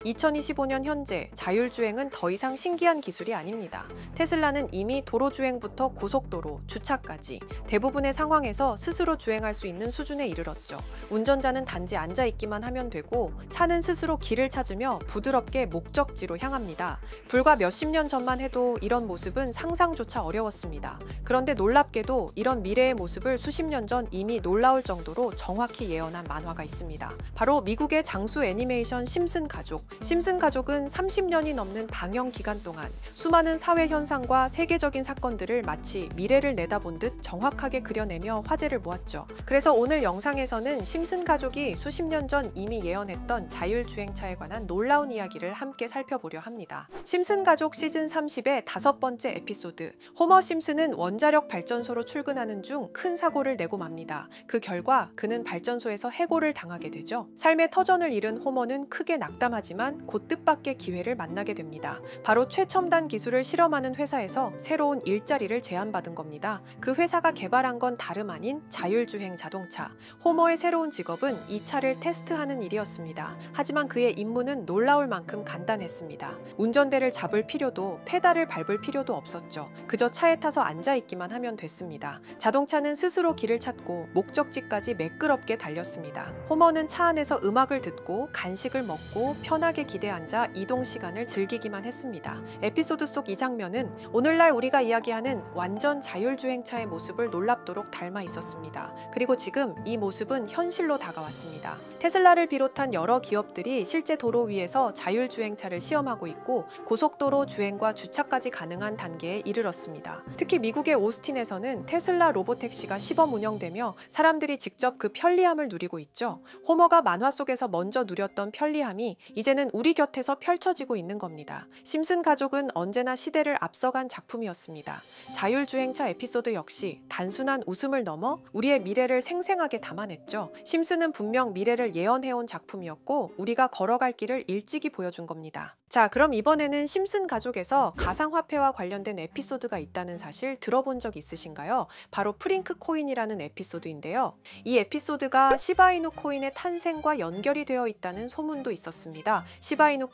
2025년 현재 자율주행은 더 이상 신기한 기술이 아닙니다. 테슬라는 이미 도로주행부터 고속도로, 주차까지 대부분의 상황에서 스스로 주행할 수 있는 수준에 이르렀죠. 운전자는 단지 앉아있기만 하면 되고 차는 스스로 길을 찾으며 부드럽게 목적지로 향합니다. 불과 몇십 년 전만 해도 이런 모습은 상상조차 어려웠습니다. 그런데 놀랍게도 이런 미래의 모습을 수십 년 전 이미 놀라울 정도로 정확히 예언한 만화가 있습니다. 바로 미국의 장수 애니메이션 심슨 가족. 심슨 가족은 30년이 넘는 방영 기간 동안 수많은 사회 현상과 세계적인 사건들을 마치 미래를 내다본 듯 정확하게 그려내며 화제를 모았죠. 그래서 오늘 영상에서는 심슨 가족이 수십 년 전 이미 예언했던 자율주행차에 관한 놀라운 이야기를 함께 살펴보려 합니다. 심슨 가족 시즌 30의 5번째 에피소드. 호머 심슨은 원자력 발전소로 출근하는 중 큰 사고를 내고 맙니다. 그 결과 그는 발전소에서 해고를 당하게 되죠. 삶의 터전을 잃은 호머는 크게 낙담하지만 곧 뜻밖의 기회를 만나게 됩니다. 바로 최첨단 기술을 실험하는 회사에서 새로운 일자리를 제안받은 겁니다. 그 회사가 개발한 건 다름 아닌 자율주행 자동차. 호머의 새로운 직업은 이 차를 테스트하는 일이었습니다. 하지만 그의 임무는 놀라울 만큼 간단했습니다. 운전대를 잡을 필요도 페달을 밟을 필요도 없었죠. 그저 차에 타서 앉아있기만 하면 됐습니다. 자동차는 스스로 길을 찾고 목적지까지 매끄럽게 달렸습니다. 호머는 차 안에서 음악을 듣고 간식을 먹고 편하게 기대에 앉아 이동 시간을 즐기기만 했습니다. 에피소드 속 이 장면은 오늘날 우리가 이야기하는 완전 자율주행차의 모습을 놀랍도록 닮아 있었습니다. 그리고 지금 이 모습은 현실로 다가왔습니다. 테슬라를 비롯한 여러 기업들이 실제 도로 위에서 자율주행차를 시험하고 있고 고속도로 주행과 주차까지 가능한 단계에 이르렀습니다. 특히 미국의 오스틴에서는 테슬라 로보택시가 시범 운영되며 사람들이 직접 그 편리함을 누리고 있죠. 호머가 만화 속에서 먼저 누렸던 편리함이 이제는 우리 곁에서 펼쳐지고 있는 겁니다. 심슨 가족은 언제나 시대를 앞서간 작품이었습니다. 자율주행차 에피소드 역시 단순한 웃음을 넘어 우리의 미래를 생생하게 담아냈죠. 심슨은 분명 미래를 예언해온 작품이었고 우리가 걸어갈 길을 일찍이 보여준 겁니다. 자, 그럼 이번에는 심슨 가족에서 가상화폐와 관련된 에피소드가 있다는 사실 들어본 적 있으신가요? 바로 프링크 코인이라는 에피소드인데요. 이 에피소드가 시바이누 코인의 탄생과 연결이 되어 있다는 소문도 있었습니다. 시바이누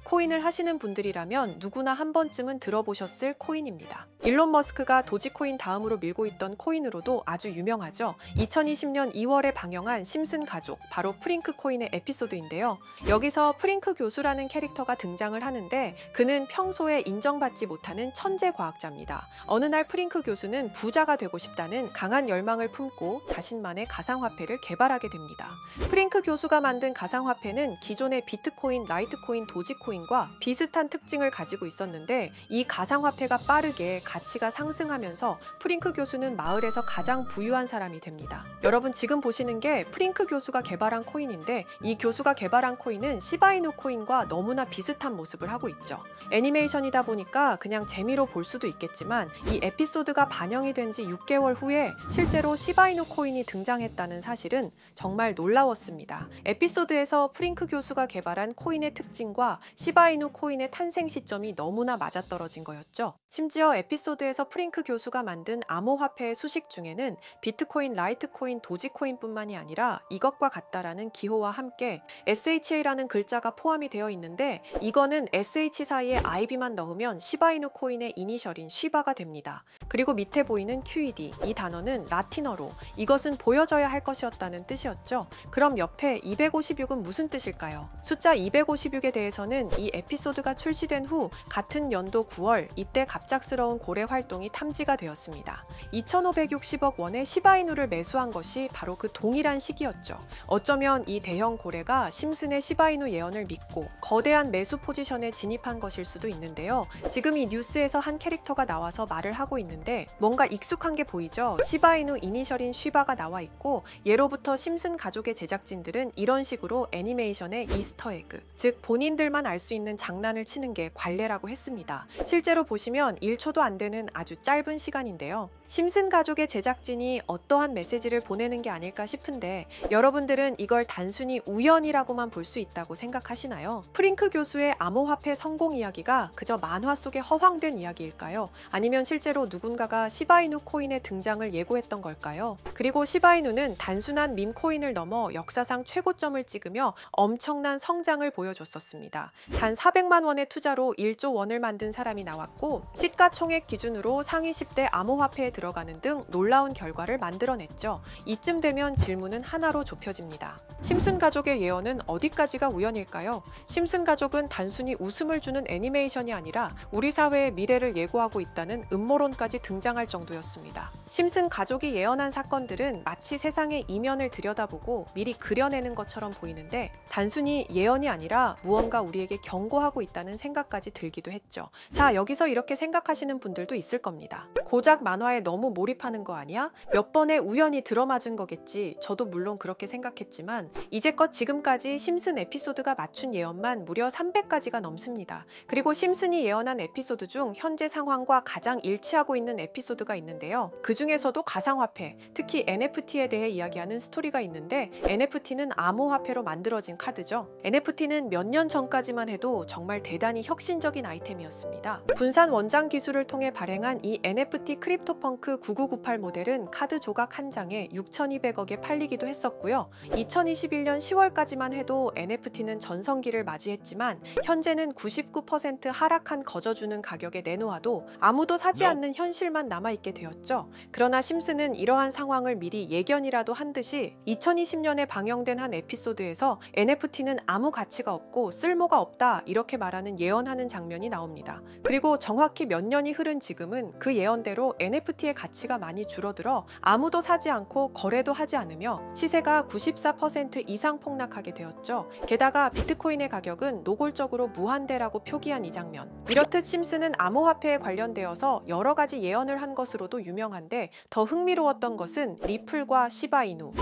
코인을 하시는 분들이라면 누구나 한 번쯤은 들어보셨을 코인입니다. 일론 머스크가 도지코인 다음으로 밀고 있던 코인으로도 아주 유명하죠. 2020년 2월에 방영한 심슨 가족, 바로 프링크 코인의 에피소드인데요. 여기서 프링크 교수라는 캐릭터가 등장을 하는데 그는 평소에 인정받지 못하는 천재 과학자입니다. 어느 날 프링크 교수는 부자가 되고 싶다는 강한 열망을 품고 자신만의 가상화폐를 개발하게 됩니다. 프링크 교수가 만든 가상화폐는 기존의 비트코인, 라이트코인, 도지코인과 비슷한 특징을 가지고 있었는데 이 가상화폐가 빠르게 가치가 상승하면서 프링크 교수는 마을에서 가장 부유한 사람이 됩니다. 여러분 지금 보시는 게 프링크 교수가 개발한 코인인데 이 교수가 개발한 코인은 시바이누 코인과 너무나 비슷한 모습을 하고 있죠. 애니메이션이다 보니까 그냥 재미로 볼 수도 있겠지만 이 에피소드가 반영이 된 지 6개월 후에 실제로 시바이누 코인이 등장했다는 사실은 정말 놀라웠습니다. 에피소드에서 프링크 교수가 개발한 코인의 특징과 시바이누 코인의 탄생 시점이 너무나 맞아떨어진 거였죠. 심지어 에피소드에서 프링크 교수가 만든 암호화폐의 수식 중에는 비트코인, 라이트코인, 도지코인뿐만이 아니라 이것과 같다라는 기호와 함께 SHA라는 글자가 포함이 되어 있는데 이거는 SH 사이에 IB만 넣으면 시바이누 코인의 이니셜인 쉬바가 됩니다. 그리고 밑에 보이는 QED, 이 단어는 라틴어로 이것은 보여져야 할 것이었다는 뜻이었죠. 그럼 옆에 256은 무슨 뜻일까요? 숫자 256에 대해서는 이 에피소드가 출시된 후 같은 연도 9월 이때 갑작스러운 고래 활동이 탐지가 되었습니다. 2,560억 원의 시바이누를 매수한 것이 바로 그 동일한 시기였죠. 어쩌면 이 대형 고래가 심슨의 시바이누 예언을 믿고 거대한 매수 포지션에 진입한 것일 수도 있는데요. 지금 이 뉴스에서 한 캐릭터가 나와서 말을 하고 있는데 뭔가 익숙한 게 보이죠? 시바이누 이니셜인 쉬바가 나와 있고 예로부터 심슨 가족의 제작진들은 이런 식으로 애니메이션의 이스터에그, 즉 본인들만 알 수 있는 장난을 치는 게 관례라고 했습니다. 실제로 보시면 1초도 안 되는 아주 짧은 시간인데요. 심슨 가족의 제작진이 어떠한 메시지를 보내는 게 아닐까 싶은데 여러분들은 이걸 단순히 우연이라고만 볼 수 있다고 생각하시나요? 프링크 교수의 암호화폐 성공 이야기가 그저 만화 속에 허황된 이야기일까요? 아니면 실제로 누군가가 시바이누 코인의 등장을 예고했던 걸까요? 그리고 시바이누는 단순한 밈 코인을 넘어 역사상 최고점을 찍으며 엄청난 성장을 보여줬었습니다. 단 400만 원의 투자로 1조 원을 만든 사람이 나왔고 시가총액 기준으로 상위 10대 암호화폐에 들어가는 등 놀라운 결과를 만들어냈죠. 이쯤 되면 질문은 하나로 좁혀집니다. 심슨 가족의 예언은 어디까지가 우연일까요? 심슨 가족은 단순히 웃음을 주는 애니메이션이 아니라 우리 사회의 미래를 예고하고 있다는 음모론까지 등장할 정도였습니다. 심슨 가족이 예언한 사건들은 마치 세상의 이면을 들여다보고 미리 그려내는 것처럼 보이는데 단순히 예언이 아니라 무언가 우리에게 경고하고 있다는 생각까지 들기도 했죠. 자, 여기서 이렇게 생각하시는 분들도 있을 겁니다. 고작 만화에 너무 몰입하는 거 아니야? 몇 번의 우연히 들어맞은 거겠지. 저도 물론 그렇게 생각했지만 이제껏 지금까지 심슨 에피소드가 맞춘 예언만 무려 300가지가 넘습니다. 그리고 심슨이 예언한 에피소드 중 현재 상황과 가장 일치하고 있는 에피소드가 있는데요. 그 중에서도 가상화폐, 특히 NFT에 대해 이야기하는 스토리가 있는데 NFT는 암호화폐로 만들어진 카드죠. NFT는 몇 년 전까지만 해도 정말 대단히 혁신적인 아이템이었습니다. 분산 원장 기술을 통해 발행한 이 NFT 크립토펑크 9998 모델은 카드 조각 한 장에 6,200억에 팔리기도 했었고요. 2021년 10월까지만 해도 NFT는 전성기를 맞이했지만 현재는 99% 하락한 거저주는 가격에 내놓아도 아무도 사지 않는 현실만 남아있게 되었죠. 그러나 심슨은 이러한 상황을 미리 예견이라도 한 듯이 2020년에 방영된 한 에피소드에서 NFT는 아무 가치가 없고 쓸모가 없다 이렇게 말하는 예언하는 장면이 나옵니다. 그리고 정확히 몇 년이 흐른 지금은 그 예언대로 NFT의 가치가 많이 줄어들어 아무도 사지 않고 거래도 하지 않으며 시세가 94% 이상 폭락하게 되었죠. 게다가 비트코인의 가격은 노골적으로 무한대라고 표기한 이 장면. 이렇듯 심슨은 암호화폐에 관련되어서 여러 가지 예언을 한 것으로도 유명한데 더 흥미로웠던 것은 리플과 시바이누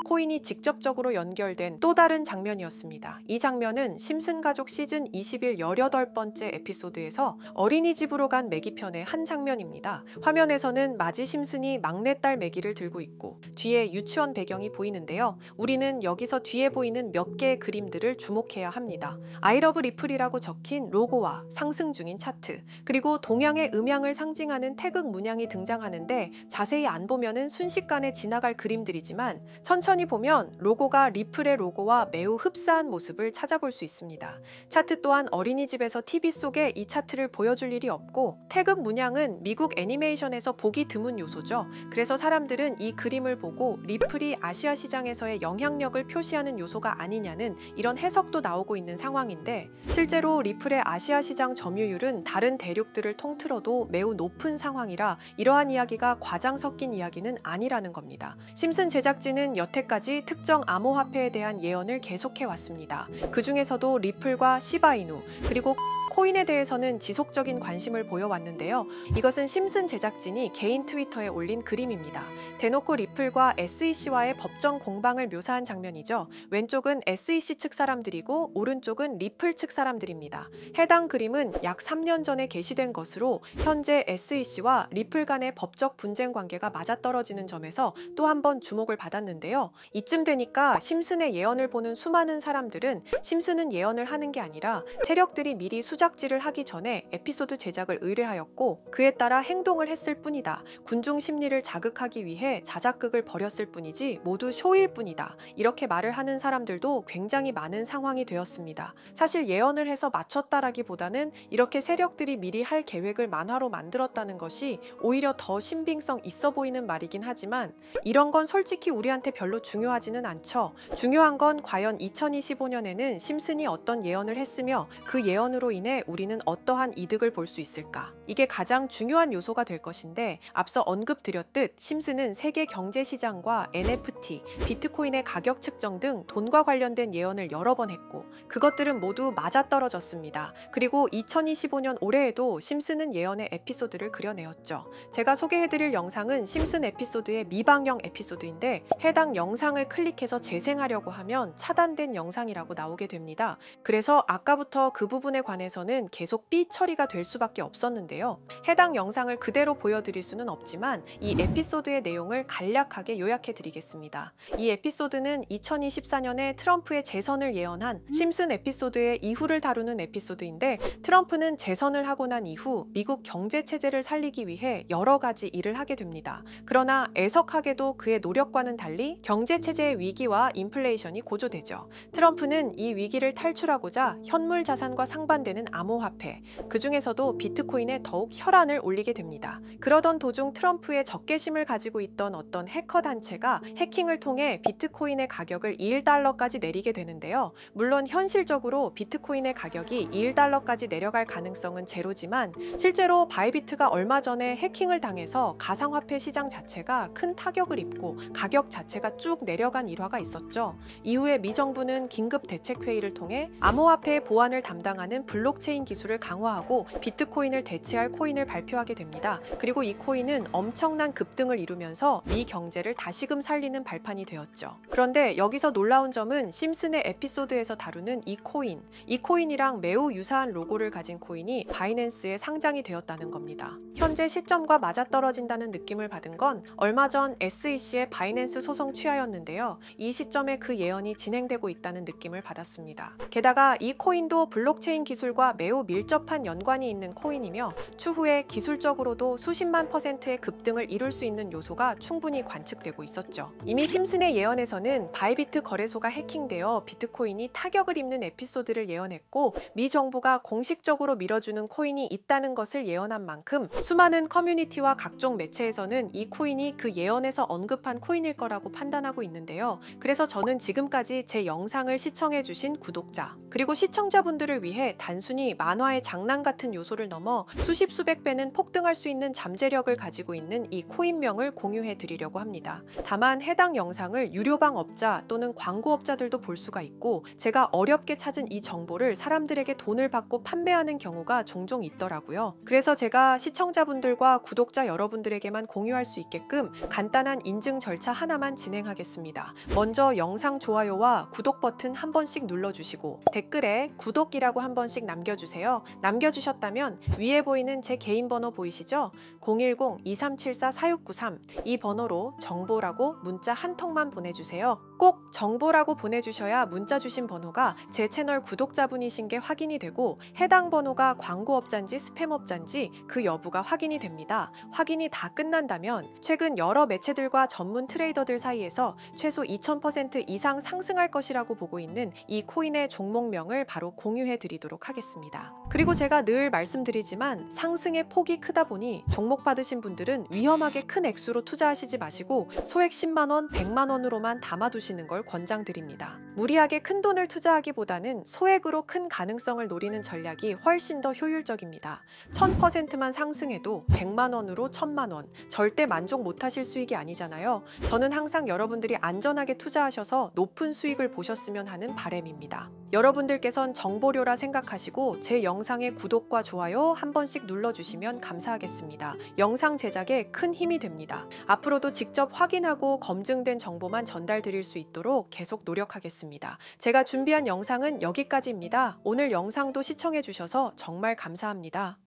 코인이 직접적으로 연결된 또 다른 장면이었습니다. 이 장면은 심슨 가족 시즌 21 18번째 에피소드에서 어린이집으로 간 매기 편의 한 장면입니다. 화면에서는 마지 심슨이 막내딸 매기를 들고 있고 뒤에 유치원 배경이 보이는데요. 우리는 여기서 뒤에 보이는 몇 개의 그림들을 주목해야 합니다. I love 리플이라고 적힌 로고와 상승 중인 차트, 그리고 동양의 음양을 상징하는 태극 문양이 등장하는데 자세히 안 보면은 순식간에 지나갈 그림들이지만 천천히 보면 로고가 리플의 로고와 매우 흡사한 모습을 찾아볼 수 있습니다. 차트 또한 어린이집에서 TV 속에 이 차트를 보여줄 일이 없고 태극 문양은 미국 애니메이션에서 보기 드문 요소죠. 그래서 사람들은 이 그림을 보고 리플이 아시아 시장에서의 영향력을 표시하는 요소가 아니냐는 이런 해석도 나오고 있는 상황인데 실제로 리플의 아시아 시장 점유율은 다른 대륙들을 통틀어도 매우 높은 상황이라 이러한 이야기가 과장 섞인 이야기는 아니라는 겁니다. 심슨 제작진은 여태까지 특정 암호화폐에 대한 예언을 계속해왔습니다. 그 중에서도 리플과 시바이누 그리고 코인에 대해서는 지속적인 관심을 보여왔는데요. 이것은 심슨 제작진이 개인 트위터에 올린 그림입니다. 대놓고 리플과 SEC와의 법정 공방을 묘사한 장면이죠. 왼쪽은 SEC 측 사람들이고 오른쪽은 리플 측 사람들입니다. 해당 그림은 약 3년 전에 게시된 것으로 현재 SEC와 리플 간의 법적 분쟁 관계가 맞아떨어지는 점에서 또 한 번 주목을 받았는데요. 이쯤 되니까 심슨의 예언을 보는 수많은 사람들은 심슨은 예언을 하는 게 아니라 세력들이 미리 수작질을 하기 전에 에피소드 제작을 의뢰하였고 그에 따라 행동을 했을 뿐이다. 군중 심리를 자극하기 위해 자작극을 벌였을 뿐이지 모두 쇼일 뿐이다. 이렇게 말을 하는 사람들도 굉장히 많은 상황이 되었습니다. 사실 예언을 해서 맞췄다라기보다는 이렇게 세력들이 미리 할 계획을 만화로 만들었다는 것이 오히려 더 신빙성 있어 보이는 말이긴 하지만 이런 건 솔직히 우리한테 별로 중요하지는 않죠. 중요한 건 과연 2025년에는 심슨이 어떤 예언을 했으며 그 예언으로 인해 우리는 어떠한 이득을 볼 수 있을까? 이게 가장 중요한 요소가 될 것인데 앞서 언급드렸듯 심슨은 세계 경제 시장과 NFT, 비트코인의 가격 측정 등 돈과 관련된 예언을 여러 번 했고 그것들은 모두 맞아떨어졌습니다. 그리고 2025년 올해에도 심슨은 예언의 에피소드를 그려내었죠. 제가 소개해드릴 영상은 심슨 에피소드의 미방영 에피소드인데 해당 영상을 클릭해서 재생하려고 하면 차단된 영상이라고 나오게 됩니다. 그래서 아까부터 그 부분에 관해서 입장에서는 계속 삐 처리가 될 수밖에 없었는데요. 해당 영상을 그대로 보여드릴 수는 없지만 이 에피소드의 내용을 간략하게 요약해 드리겠습니다. 이 에피소드는 2024년에 트럼프의 재선을 예언한 심슨 에피소드의 이후를 다루는 에피소드인데, 트럼프는 재선을 하고 난 이후 미국 경제 체제를 살리기 위해 여러 가지 일을 하게 됩니다. 그러나 애석하게도 그의 노력과는 달리 경제 체제의 위기와 인플레이션이 고조되죠. 트럼프는 이 위기를 탈출하고자 현물 자산과 상반되는 암호화폐, 그 중에서도 비트코인에 더욱 혈안을 올리게 됩니다. 그러던 도중 트럼프의 적개심을 가지고 있던 어떤 해커 단체가 해킹을 통해 비트코인의 가격을 1달러까지 내리게 되는데요. 물론 현실적으로 비트코인의 가격이 1달러까지 내려갈 가능성은 제로지만, 실제로 바이비트가 얼마 전에 해킹을 당해서 가상화폐 시장 자체가 큰 타격을 입고 가격 자체가 쭉 내려간 일화가 있었죠. 이후에 미 정부는 긴급 대책회의를 통해 암호화폐의 보안을 담당하는 블록체인 기술을 강화하고 비트코인을 대체할 코인을 발표하게 됩니다. 그리고 이 코인은 엄청난 급등을 이루면서 미 경제를 다시금 살리는 발판이 되었죠. 그런데 여기서 놀라운 점은 심슨의 에피소드에서 다루는 이 코인이랑 매우 유사한 로고를 가진 코인이 바이낸스에 상장이 되었다는 겁니다. 현재 시점과 맞아떨어진다는 느낌을 받은 건 얼마 전 SEC의 바이낸스 소송 취하였는데요. 이 시점에 그 예언이 진행되고 있다는 느낌을 받았습니다. 게다가 이 코인도 블록체인 기술과 매우 밀접한 연관이 있는 코인이며, 추후에 기술적으로도 수십만 %의 급등을 이룰 수 있는 요소가 충분히 관측되고 있었죠. 이미 심슨의 예언에서는 바이비트 거래소가 해킹되어 비트코인이 타격을 입는 에피소드를 예언했고, 미 정부가 공식적으로 밀어주는 코인이 있다는 것을 예언한 만큼 수많은 커뮤니티와 각종 매체에서는 이 코인이 그 예언에서 언급한 코인일 거라고 판단하고 있는데요. 그래서 저는 지금까지 제 영상을 시청해주신 구독자, 그리고 시청자분들을 위해 단순히 만화의 장난 같은 요소를 넘어 수십 수백 배는 폭등할 수 있는 잠재력을 가지고 있는 이 코인명을 공유해 드리려고 합니다. 다만 해당 영상을 유료방 업자 또는 광고업자들도 볼 수가 있고, 제가 어렵게 찾은 이 정보를 사람들에게 돈을 받고 판매하는 경우가 종종 있더라고요. 그래서 제가 시청자분들과 구독자 여러분들에게만 공유할 수 있게끔 간단한 인증 절차 하나만 진행하겠습니다. 먼저 영상 좋아요와 구독 버튼 한 번씩 눌러주시고 댓글에 구독이라고 한 번씩 남겨주세요. 남겨주셨다면 위에 보이는 제 개인 번호 보이시죠? 010-2374-4693, 이 번호로 정보라고 문자 한 통만 보내주세요. 꼭 정보라고 보내주셔야 문자 주신 번호가 제 채널 구독자분이신 게 확인이 되고, 해당 번호가 광고업자인지 스팸업자인지 그 여부가 확인이 됩니다. 확인이 다 끝난다면 최근 여러 매체들과 전문 트레이더들 사이에서 최소 2000% 이상 상승할 것이라고 보고 있는 이 코인의 종목명을 바로 공유해 드리도록 하겠습니다. 그리고 제가 늘 말씀드리지만 상승의 폭이 크다 보니 종목 받으신 분들은 위험하게 큰 액수로 투자하시지 마시고 소액 10만원, 100만원으로만 담아두시는 걸 권장드립니다. 무리하게 큰 돈을 투자하기보다는 소액으로 큰 가능성을 노리는 전략이 훨씬 더 효율적입니다. 1000%만 상승해도 100만원으로 1000만원, 절대 만족 못하실 수익이 아니잖아요. 저는 항상 여러분들이 안전하게 투자하셔서 높은 수익을 보셨으면 하는 바람입니다. 여러분들께선 정보료라 생각하시고 제 영상의 구독과 좋아요 한 번씩 눌러주시면 감사하겠습니다. 영상 제작에 큰 힘이 됩니다. 앞으로도 직접 확인하고 검증된 정보만 전달드릴 수 있도록 계속 노력하겠습니다. 제가 준비한 영상은 여기까지입니다. 오늘 영상도 시청해주셔서 정말 감사합니다.